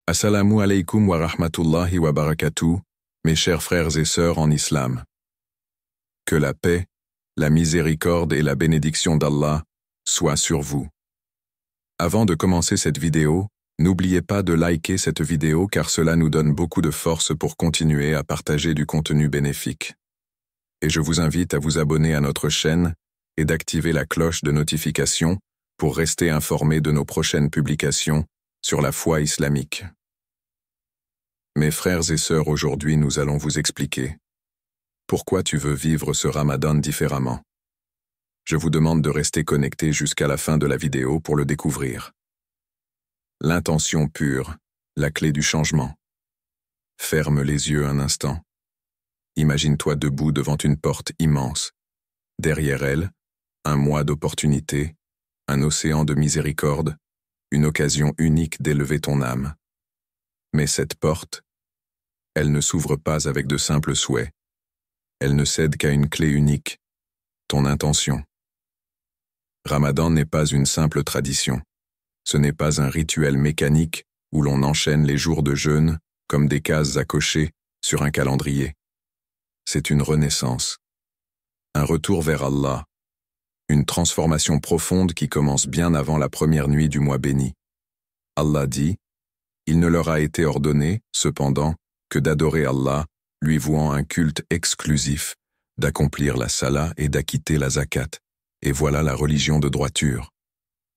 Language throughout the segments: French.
Assalamu alaikum wa rahmatullahi wa barakatuh, mes chers frères et sœurs en islam. Que la paix, la miséricorde et la bénédiction d'Allah soient sur vous. Avant de commencer cette vidéo, n'oubliez pas de liker cette vidéo car cela nous donne beaucoup de force pour continuer à partager du contenu bénéfique. Et je vous invite à vous abonner à notre chaîne et d'activer la cloche de notification pour rester informé de nos prochaines publications sur la foi islamique. Mes frères et sœurs, aujourd'hui nous allons vous expliquer pourquoi tu veux vivre ce Ramadan différemment. Je vous demande de rester connecté jusqu'à la fin de la vidéo pour le découvrir. L'intention pure, la clé du changement. Ferme les yeux un instant. Imagine-toi debout devant une porte immense. Derrière elle, un mois d'opportunité, un océan de miséricorde, une occasion unique d'élever ton âme. Mais cette porte, elle ne s'ouvre pas avec de simples souhaits. Elle ne cède qu'à une clé unique, ton intention. Ramadan n'est pas une simple tradition. Ce n'est pas un rituel mécanique où l'on enchaîne les jours de jeûne comme des cases à cocher sur un calendrier. C'est une renaissance, un retour vers Allah, une transformation profonde qui commence bien avant la première nuit du mois béni. Allah dit, « Il ne leur a été ordonné, cependant, que d'adorer Allah, lui vouant un culte exclusif, d'accomplir la salat et d'acquitter la zakat, et voilà la religion de droiture. »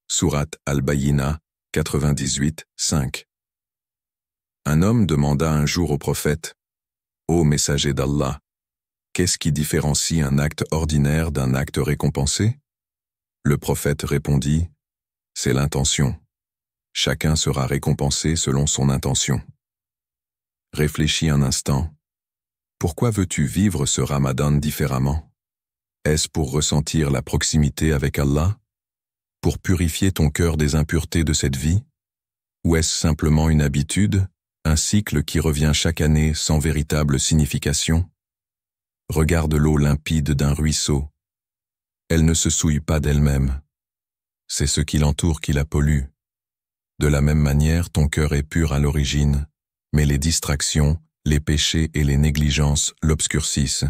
Sourate Al-Bayyina, 98, 5. Un homme demanda un jour au prophète, « Ô messager d'Allah, qu'est-ce qui différencie un acte ordinaire d'un acte récompensé ?» Le prophète répondit, « C'est l'intention. Chacun sera récompensé selon son intention. » Réfléchis un instant. Pourquoi veux-tu vivre ce Ramadan différemment? Est-ce pour ressentir la proximité avec Allah? Pour purifier ton cœur des impuretés de cette vie? Ou est-ce simplement une habitude, un cycle qui revient chaque année sans véritable signification? Regarde l'eau limpide d'un ruisseau. Elle ne se souille pas d'elle-même. C'est ce qui l'entoure qui la pollue. De la même manière, ton cœur est pur à l'origine, mais les distractions, les péchés et les négligences l'obscurcissent.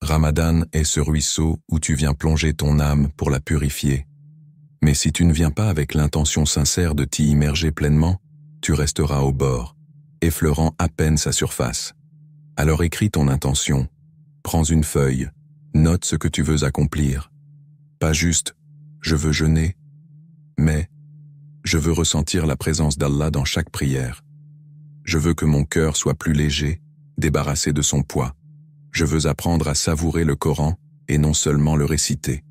Ramadan est ce ruisseau où tu viens plonger ton âme pour la purifier. Mais si tu ne viens pas avec l'intention sincère de t'y immerger pleinement, tu resteras au bord, effleurant à peine sa surface. Alors écris ton intention. Prends une feuille, note ce que tu veux accomplir. Pas juste « je veux jeûner », mais « je veux ressentir la présence d'Allah dans chaque prière. Je veux que mon cœur soit plus léger, débarrassé de son poids. Je veux apprendre à savourer le Coran et non seulement le réciter. »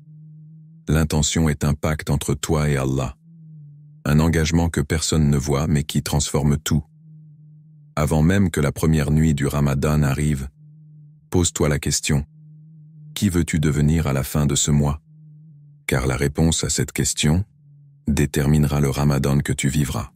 L'intention est un pacte entre toi et Allah. Un engagement que personne ne voit mais qui transforme tout. Avant même que la première nuit du Ramadan arrive, pose-toi la question, qui veux-tu devenir à la fin de ce mois? Car la réponse à cette question déterminera le Ramadan que tu vivras.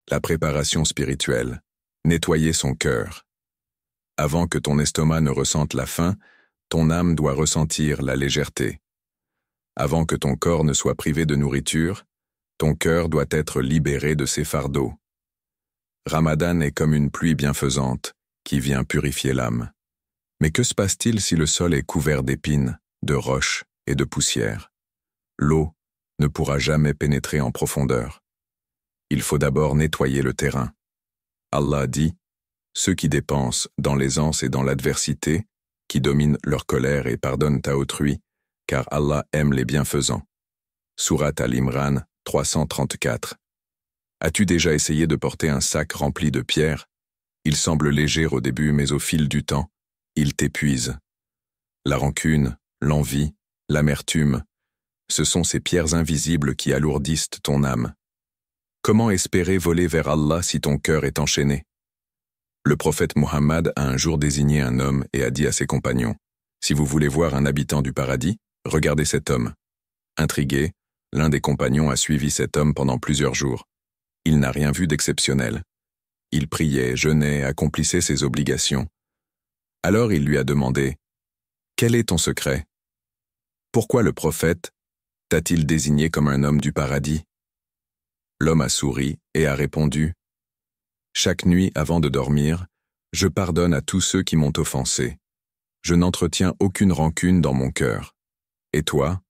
La préparation spirituelle. Nettoyer son cœur. Avant que ton estomac ne ressente la faim, ton âme doit ressentir la légèreté. Avant que ton corps ne soit privé de nourriture, ton cœur doit être libéré de ses fardeaux. Ramadan est comme une pluie bienfaisante qui vient purifier l'âme. Mais que se passe-t-il si le sol est couvert d'épines, de roches et de poussière? L'eau ne pourra jamais pénétrer en profondeur. Il faut d'abord nettoyer le terrain. Allah dit, « Ceux qui dépensent dans l'aisance et dans l'adversité, qui dominent leur colère et pardonnent à autrui, car Allah aime les bienfaisants. » Sourate Al-Imran, 334. As-tu déjà essayé de porter un sac rempli de pierres? Il semble léger au début, mais au fil du temps, il t'épuise. La rancune, l'envie, l'amertume, ce sont ces pierres invisibles qui alourdissent ton âme. Comment espérer voler vers Allah si ton cœur est enchaîné? Le prophète Mohammed a un jour désigné un homme et a dit à ses compagnons, « Si vous voulez voir un habitant du paradis, regardez cet homme. » Intrigué, l'un des compagnons a suivi cet homme pendant plusieurs jours. Il n'a rien vu d'exceptionnel. Il priait, jeûnait, accomplissait ses obligations. Alors il lui a demandé, « Quel est ton secret? Pourquoi le prophète, T'a-t-il désigné comme un homme du paradis? L'homme a souri et a répondu, chaque nuit avant de dormir, je pardonne à tous ceux qui m'ont offensé. Je n'entretiens aucune rancune dans mon cœur. Et toi,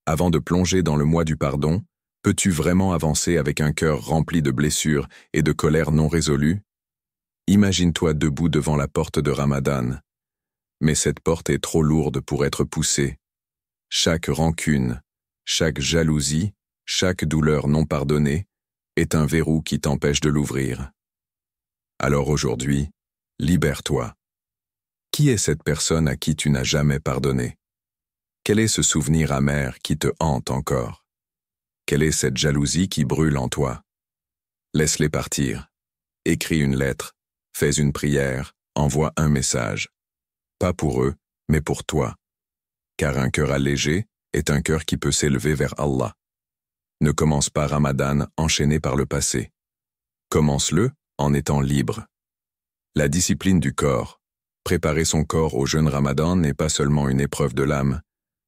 avant de plonger dans le mois du pardon, peux-tu vraiment avancer avec un cœur rempli de blessures et de colère non résolue? Imagine-toi debout devant la porte de Ramadan. Mais cette porte est trop lourde pour être poussée. Chaque rancune, chaque jalousie, chaque douleur non pardonnée est un verrou qui t'empêche de l'ouvrir. Alors aujourd'hui, libère-toi. Qui est cette personne à qui tu n'as jamais pardonné? Quel est ce souvenir amer qui te hante encore? Quelle est cette jalousie qui brûle en toi? Laisse-les partir. Écris une lettre, fais une prière, envoie un message. Pas pour eux, mais pour toi. Car un cœur allégé est un cœur qui peut s'élever vers Allah. Ne commence pas Ramadan enchaîné par le passé. Commence-le en étant libre. La discipline du corps. Préparer son corps au jeûne Ramadan n'est pas seulement une épreuve de l'âme,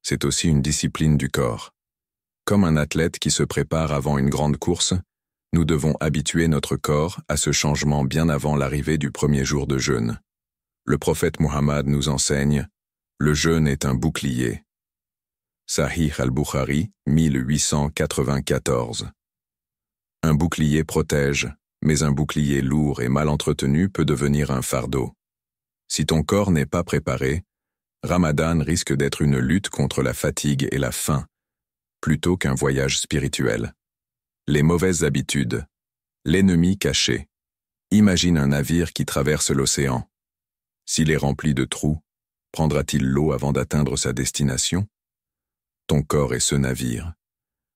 c'est aussi une discipline du corps. Comme un athlète qui se prépare avant une grande course, nous devons habituer notre corps à ce changement bien avant l'arrivée du premier jour de jeûne. Le prophète Muhammad nous enseigne « Le jeûne est un bouclier ». Sahih al-Bukhari, 1894. Un bouclier protège, mais un bouclier lourd et mal entretenu peut devenir un fardeau. Si ton corps n'est pas préparé, Ramadan risque d'être une lutte contre la fatigue et la faim, plutôt qu'un voyage spirituel. Les mauvaises habitudes. L'ennemi caché. Imagine un navire qui traverse l'océan. S'il est rempli de trous, prendra-t-il l'eau avant d'atteindre sa destination? Ton corps est ce navire.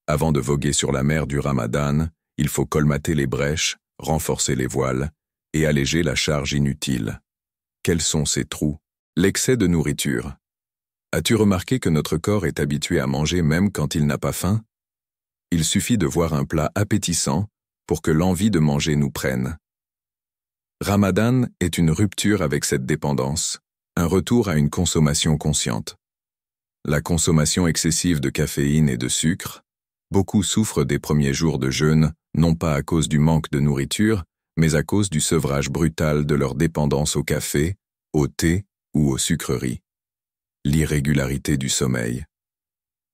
Avant de voguer sur la mer du Ramadan, il faut colmater les brèches, renforcer les voiles et alléger la charge inutile. Quels sont ces trous? L'excès de nourriture. As-tu remarqué que notre corps est habitué à manger même quand il n'a pas faim? Il suffit de voir un plat appétissant pour que l'envie de manger nous prenne. Ramadan est une rupture avec cette dépendance, un retour à une consommation consciente. La consommation excessive de caféine et de sucre. Beaucoup souffrent des premiers jours de jeûne, non pas à cause du manque de nourriture, mais à cause du sevrage brutal de leur dépendance au café, au thé ou aux sucreries. L'irrégularité du sommeil.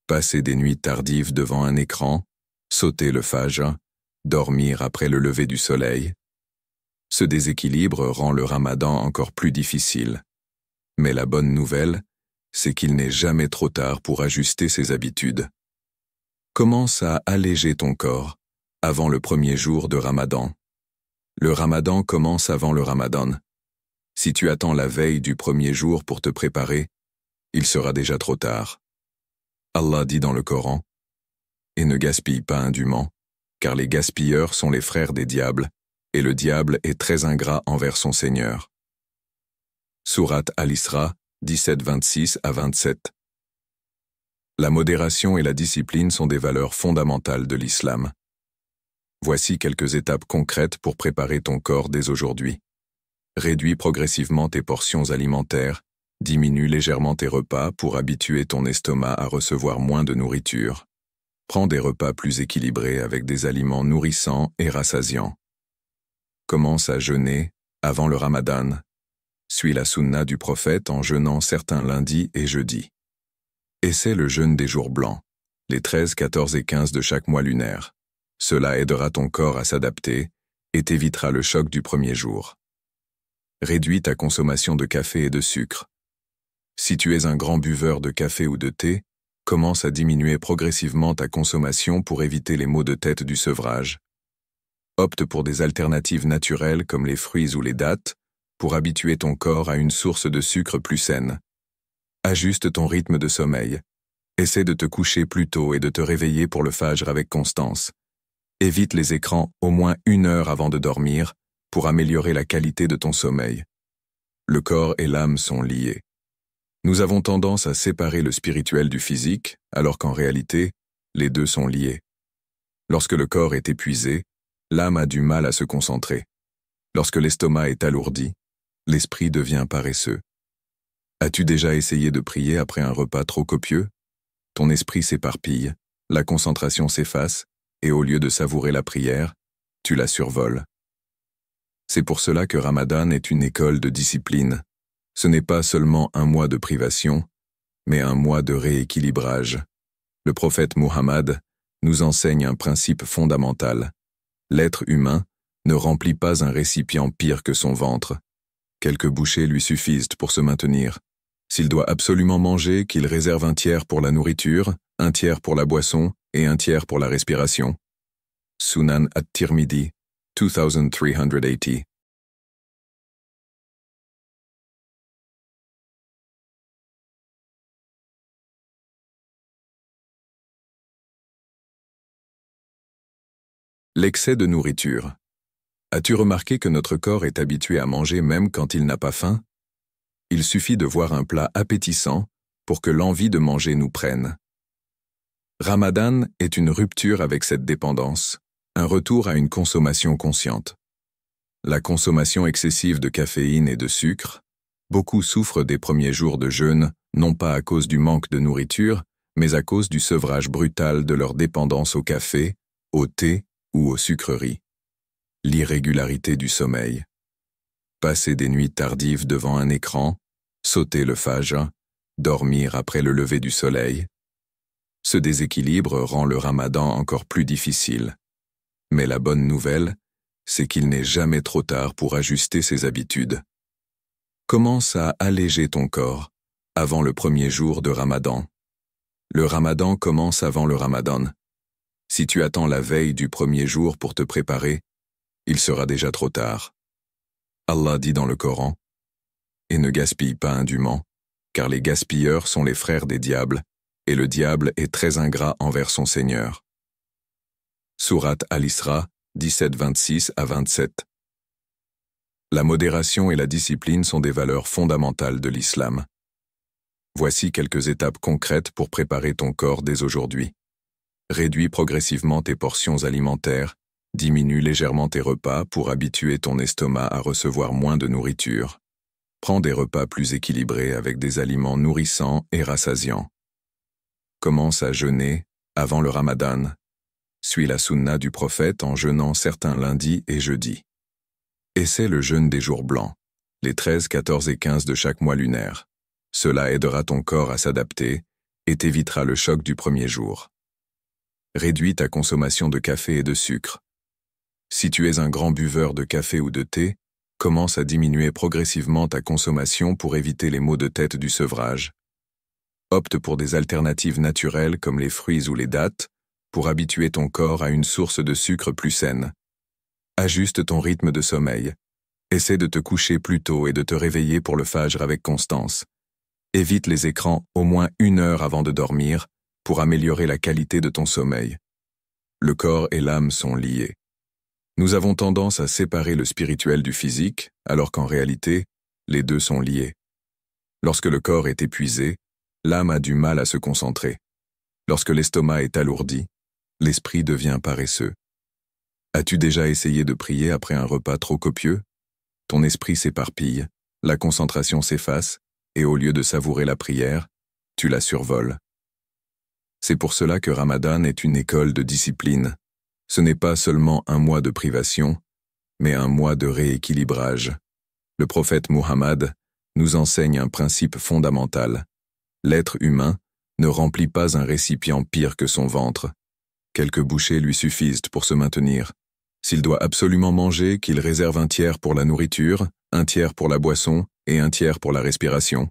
Passer des nuits tardives devant un écran, sauter le fajr, dormir après le lever du soleil. Ce déséquilibre rend le Ramadan encore plus difficile. Mais la bonne nouvelle, c'est qu'il n'est jamais trop tard pour ajuster ses habitudes. Commence à alléger ton corps avant le premier jour de Ramadan. Le Ramadan commence avant le Ramadan. Si tu attends la veille du premier jour pour te préparer, il sera déjà trop tard. Allah dit dans le Coran, « Et ne gaspille pas indûment, car les gaspilleurs sont les frères des diables, et le diable est très ingrat envers son Seigneur. » Sourate Al-Isra, 17-26 à 27. La modération et la discipline sont des valeurs fondamentales de l'islam. Voici quelques étapes concrètes pour préparer ton corps dès aujourd'hui. Réduis progressivement tes portions alimentaires, diminue légèrement tes repas pour habituer ton estomac à recevoir moins de nourriture. Prends des repas plus équilibrés avec des aliments nourrissants et rassasiants. Commence à jeûner avant le Ramadan. Suis la sunna du prophète en jeûnant certains lundis et jeudis. Essaie le jeûne des jours blancs, les 13, 14 et 15 de chaque mois lunaire. Cela aidera ton corps à s'adapter et t'évitera le choc du premier jour. Réduis ta consommation de café et de sucre. Si tu es un grand buveur de café ou de thé, commence à diminuer progressivement ta consommation pour éviter les maux de tête du sevrage. Opte pour des alternatives naturelles comme les fruits ou les dattes pour habituer ton corps à une source de sucre plus saine. Ajuste ton rythme de sommeil. Essaie de te coucher plus tôt et de te réveiller pour le fajr avec constance. Évite les écrans au moins 1 heure avant de dormir pour améliorer la qualité de ton sommeil. Le corps et l'âme sont liés. Nous avons tendance à séparer le spirituel du physique, alors qu'en réalité, les deux sont liés. Lorsque le corps est épuisé, l'âme a du mal à se concentrer. Lorsque l'estomac est alourdi, l'esprit devient paresseux. As-tu déjà essayé de prier après un repas trop copieux? Ton esprit s'éparpille, la concentration s'efface, et au lieu de savourer la prière, tu la survoles. C'est pour cela que Ramadan est une école de discipline. Ce n'est pas seulement un mois de privation, mais un mois de rééquilibrage. Le prophète Muhammad nous enseigne un principe fondamental. L'être humain ne remplit pas un récipient pire que son ventre. Quelques bouchées lui suffisent pour se maintenir. S'il doit absolument manger, qu'il réserve un tiers pour la nourriture, un tiers pour la boisson et un tiers pour la respiration. Sunan at-Tirmidhi, 2380. L'excès de nourriture. As-tu remarqué que notre corps est habitué à manger même quand il n'a pas faim? Il suffit de voir un plat appétissant pour que l'envie de manger nous prenne. Ramadan est une rupture avec cette dépendance, un retour à une consommation consciente. La consommation excessive de caféine et de sucre, beaucoup souffrent des premiers jours de jeûne, non pas à cause du manque de nourriture, mais à cause du sevrage brutal de leur dépendance au café, au thé ou aux sucreries. L'irrégularité du sommeil. Passer des nuits tardives devant un écran, sauter le fajr, dormir après le lever du soleil. Ce déséquilibre rend le Ramadan encore plus difficile. Mais la bonne nouvelle, c'est qu'il n'est jamais trop tard pour ajuster ses habitudes. Commence à alléger ton corps avant le premier jour de Ramadan. Le Ramadan commence avant le Ramadan. Si tu attends la veille du premier jour pour te préparer, il sera déjà trop tard. Allah dit dans le Coran, « Et ne gaspille pas indûment, car les gaspilleurs sont les frères des diables, et le diable est très ingrat envers son Seigneur. » Sourate Al-Isra, 17-26 à 27. La modération et la discipline sont des valeurs fondamentales de l'islam. Voici quelques étapes concrètes pour préparer ton corps dès aujourd'hui. Réduis progressivement tes portions alimentaires, diminue légèrement tes repas pour habituer ton estomac à recevoir moins de nourriture. Prends des repas plus équilibrés avec des aliments nourrissants et rassasiants. Commence à jeûner avant le Ramadan. Suis la sunna du prophète en jeûnant certains lundis et jeudis. Essaie le jeûne des jours blancs, les 13, 14 et 15 de chaque mois lunaire. Cela aidera ton corps à s'adapter et t'évitera le choc du premier jour. Réduis ta consommation de café et de sucre. Si tu es un grand buveur de café ou de thé, commence à diminuer progressivement ta consommation pour éviter les maux de tête du sevrage. Opte pour des alternatives naturelles comme les fruits ou les dattes pour habituer ton corps à une source de sucre plus saine. Ajuste ton rythme de sommeil. Essaie de te coucher plus tôt et de te réveiller pour le fajr avec constance. Évite les écrans au moins 1 heure avant de dormir pour améliorer la qualité de ton sommeil. Le corps et l'âme sont liés. Nous avons tendance à séparer le spirituel du physique, alors qu'en réalité, les deux sont liés. Lorsque le corps est épuisé, l'âme a du mal à se concentrer. Lorsque l'estomac est alourdi, l'esprit devient paresseux. As-tu déjà essayé de prier après un repas trop copieux? Ton esprit s'éparpille, la concentration s'efface, et au lieu de savourer la prière, tu la survoles. C'est pour cela que Ramadan est une école de discipline. Ce n'est pas seulement un mois de privation, mais un mois de rééquilibrage. Le prophète Muhammad nous enseigne un principe fondamental. L'être humain ne remplit pas un récipient pire que son ventre. Quelques bouchées lui suffisent pour se maintenir. S'il doit absolument manger, qu'il réserve un tiers pour la nourriture, un tiers pour la boisson et un tiers pour la respiration.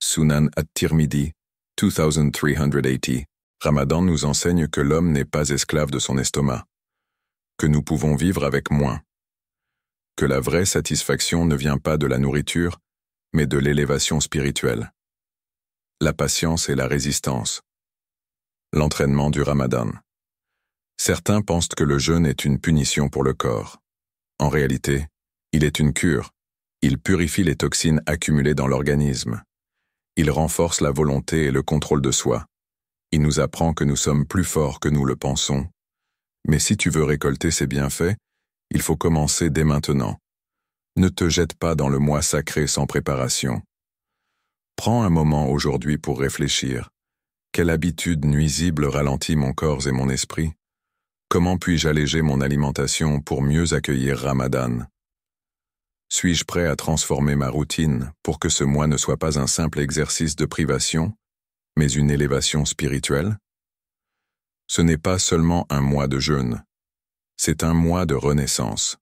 Sunan at-Tirmidhi, 2380. Ramadan nous enseigne que l'homme n'est pas esclave de son estomac, que nous pouvons vivre avec moins, que la vraie satisfaction ne vient pas de la nourriture, mais de l'élévation spirituelle. La patience et la résistance. L'entraînement du Ramadan. Certains pensent que le jeûne est une punition pour le corps. En réalité, il est une cure. Il purifie les toxines accumulées dans l'organisme. Il renforce la volonté et le contrôle de soi. Il nous apprend que nous sommes plus forts que nous le pensons. Mais si tu veux récolter ces bienfaits, il faut commencer dès maintenant. Ne te jette pas dans le mois sacré sans préparation. Prends un moment aujourd'hui pour réfléchir. Quelle habitude nuisible ralentit mon corps et mon esprit? Comment puis-je alléger mon alimentation pour mieux accueillir Ramadan? Suis-je prêt à transformer ma routine pour que ce mois ne soit pas un simple exercice de privation, mais une élévation spirituelle? Ce n'est pas seulement un mois de jeûne, c'est un mois de renaissance.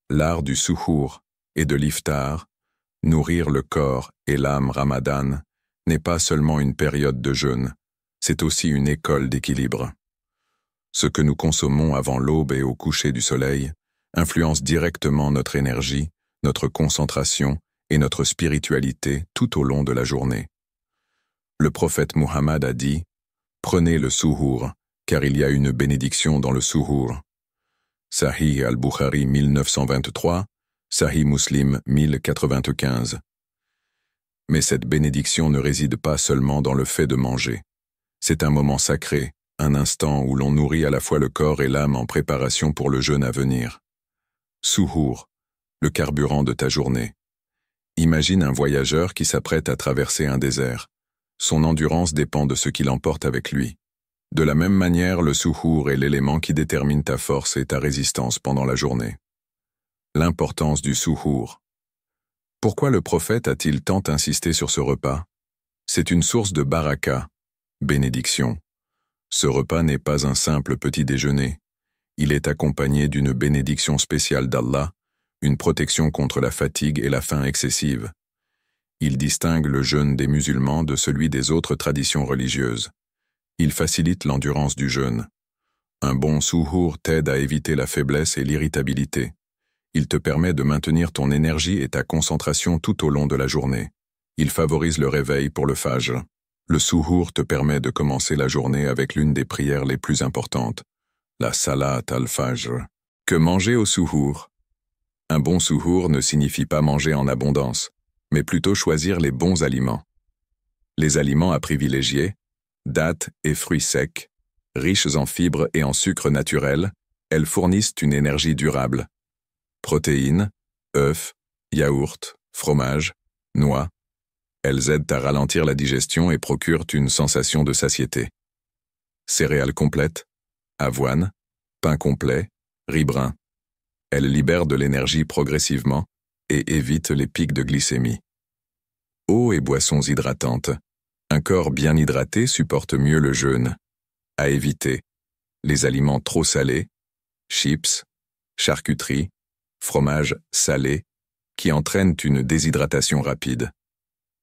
L'art du suhour et de l'iftar, nourrir le corps et l'âme Ramadan, n'est pas seulement une période de jeûne, c'est aussi une école d'équilibre. Ce que nous consommons avant l'aube et au coucher du soleil influence directement notre énergie, notre concentration et notre spiritualité tout au long de la journée. Le prophète Muhammad a dit « Prenez le suhour, car il y a une bénédiction dans le suhour ». Sahih al-Bukhari 1923, Sahih Muslim 1095. Mais cette bénédiction ne réside pas seulement dans le fait de manger. C'est un moment sacré, un instant où l'on nourrit à la fois le corps et l'âme en préparation pour le jeûne à venir. Suhour, le carburant de ta journée. Imagine un voyageur qui s'apprête à traverser un désert. Son endurance dépend de ce qu'il emporte avec lui. De la même manière, le suhour est l'élément qui détermine ta force et ta résistance pendant la journée. L'importance du suhour. Pourquoi le prophète a-t-il tant insisté sur ce repas? C'est une source de baraka, bénédiction. Ce repas n'est pas un simple petit déjeuner. Il est accompagné d'une bénédiction spéciale d'Allah, une protection contre la fatigue et la faim excessive. Il distingue le jeûne des musulmans de celui des autres traditions religieuses. Il facilite l'endurance du jeûne. Un bon suhour t'aide à éviter la faiblesse et l'irritabilité. Il te permet de maintenir ton énergie et ta concentration tout au long de la journée. Il favorise le réveil pour le fajr. Le suhour te permet de commencer la journée avec l'une des prières les plus importantes, la salat al-fajr. Que manger au suhour? Un bon suhour ne signifie pas manger en abondance, mais plutôt choisir les bons aliments. Les aliments à privilégier, dattes et fruits secs, riches en fibres et en sucre naturel, elles fournissent une énergie durable. Protéines, œufs, yaourts, fromage, noix, elles aident à ralentir la digestion et procurent une sensation de satiété. Céréales complètes, avoine, pain complet, riz brun. Elles libèrent de l'énergie progressivement et évitent les pics de glycémie. Eau et boissons hydratantes. Un corps bien hydraté supporte mieux le jeûne. À éviter, les aliments trop salés, chips, charcuterie, fromage salé, qui entraînent une déshydratation rapide.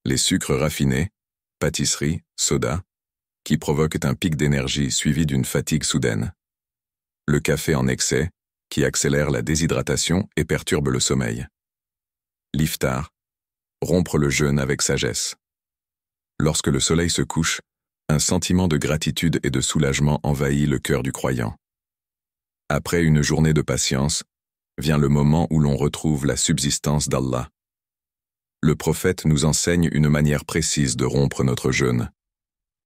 Les sucres raffinés, pâtisseries, soda, qui provoquent un pic d'énergie suivi d'une fatigue soudaine. Le café en excès, qui accélère la déshydratation et perturbe le sommeil. L'iftar, rompre le jeûne avec sagesse. Lorsque le soleil se couche, un sentiment de gratitude et de soulagement envahit le cœur du croyant. Après une journée de patience, vient le moment où l'on retrouve la subsistance d'Allah. Le prophète nous enseigne une manière précise de rompre notre jeûne.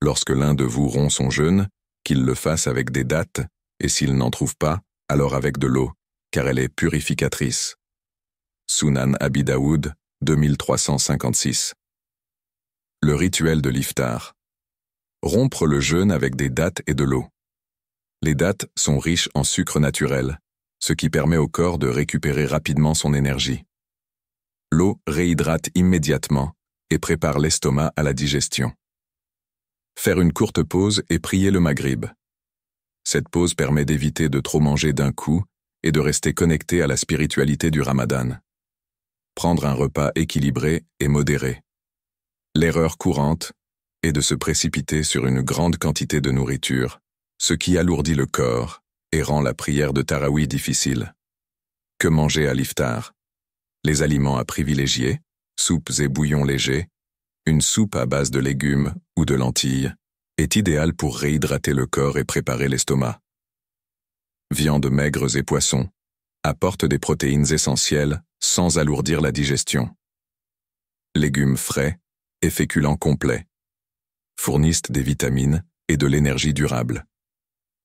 Lorsque l'un de vous rompt son jeûne, qu'il le fasse avec des dattes, et s'il n'en trouve pas, alors avec de l'eau, car elle est purificatrice. Sunan Abi Daoud, 2356. Le rituel de l'iftar. Rompre le jeûne avec des dattes et de l'eau. Les dattes sont riches en sucre naturel, ce qui permet au corps de récupérer rapidement son énergie. L'eau réhydrate immédiatement et prépare l'estomac à la digestion. Faire une courte pause et prier le maghrib. Cette pause permet d'éviter de trop manger d'un coup et de rester connecté à la spiritualité du Ramadan. Prendre un repas équilibré et modéré. L'erreur courante est de se précipiter sur une grande quantité de nourriture, ce qui alourdit le corps et rend la prière de Tarawih difficile. Que manger à l'iftar? Les aliments à privilégier, soupes et bouillons légers, une soupe à base de légumes ou de lentilles, est idéale pour réhydrater le corps et préparer l'estomac. Viandes maigres et poissons apportent des protéines essentielles sans alourdir la digestion. Légumes frais et féculents complets fournissent des vitamines et de l'énergie durable.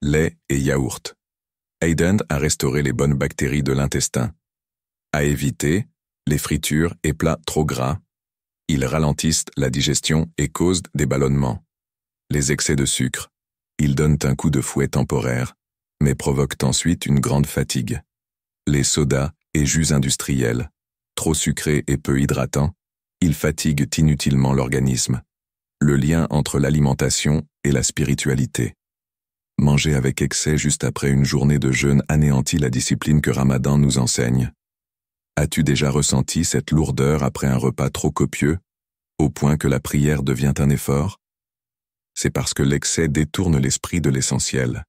Lait et yaourt aident à restaurer les bonnes bactéries de l'intestin. À éviter, les fritures et plats trop gras. Ils ralentissent la digestion et causent des ballonnements. Les excès de sucre. Ils donnent un coup de fouet temporaire, mais provoquent ensuite une grande fatigue. Les sodas et jus industriels, trop sucrés et peu hydratants, ils fatiguent inutilement l'organisme. Le lien entre l'alimentation et la spiritualité. Manger avec excès juste après une journée de jeûne anéantit la discipline que Ramadan nous enseigne. As-tu déjà ressenti cette lourdeur après un repas trop copieux, au point que la prière devient un effort? C'est parce que l'excès détourne l'esprit de l'essentiel.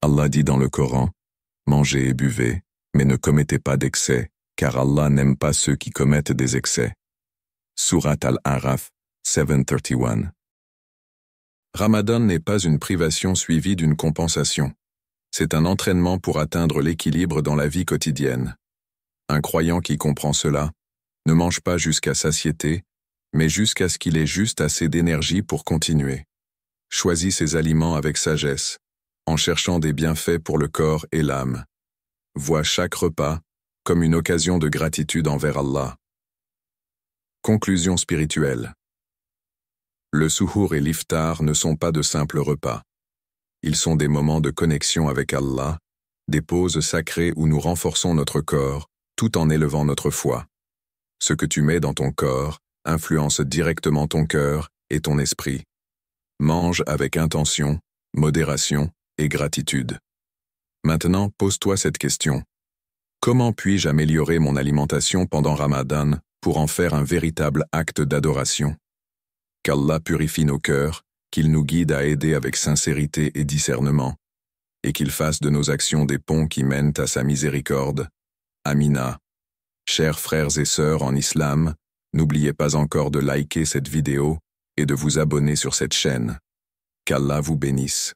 Allah dit dans le Coran, « Mangez et buvez, mais ne commettez pas d'excès, car Allah n'aime pas ceux qui commettent des excès. » Surat Al-A'raf, 731. Ramadan n'est pas une privation suivie d'une compensation. C'est un entraînement pour atteindre l'équilibre dans la vie quotidienne. Un croyant qui comprend cela ne mange pas jusqu'à satiété, mais jusqu'à ce qu'il ait juste assez d'énergie pour continuer. Choisis ses aliments avec sagesse, en cherchant des bienfaits pour le corps et l'âme. Vois chaque repas comme une occasion de gratitude envers Allah. Conclusion spirituelle. Le suhour et l'iftar ne sont pas de simples repas. Ils sont des moments de connexion avec Allah, des pauses sacrées où nous renforçons notre corps, tout en élevant notre foi. Ce que tu mets dans ton corps influence directement ton cœur et ton esprit. Mange avec intention, modération et gratitude. Maintenant, pose-toi cette question. Comment puis-je améliorer mon alimentation pendant Ramadan pour en faire un véritable acte d'adoration? Qu'Allah purifie nos cœurs, qu'il nous guide à aider avec sincérité et discernement, et qu'il fasse de nos actions des ponts qui mènent à sa miséricorde. Amina. Chers frères et sœurs en islam, n'oubliez pas encore de liker cette vidéo et de vous abonner sur cette chaîne. Qu'Allah vous bénisse.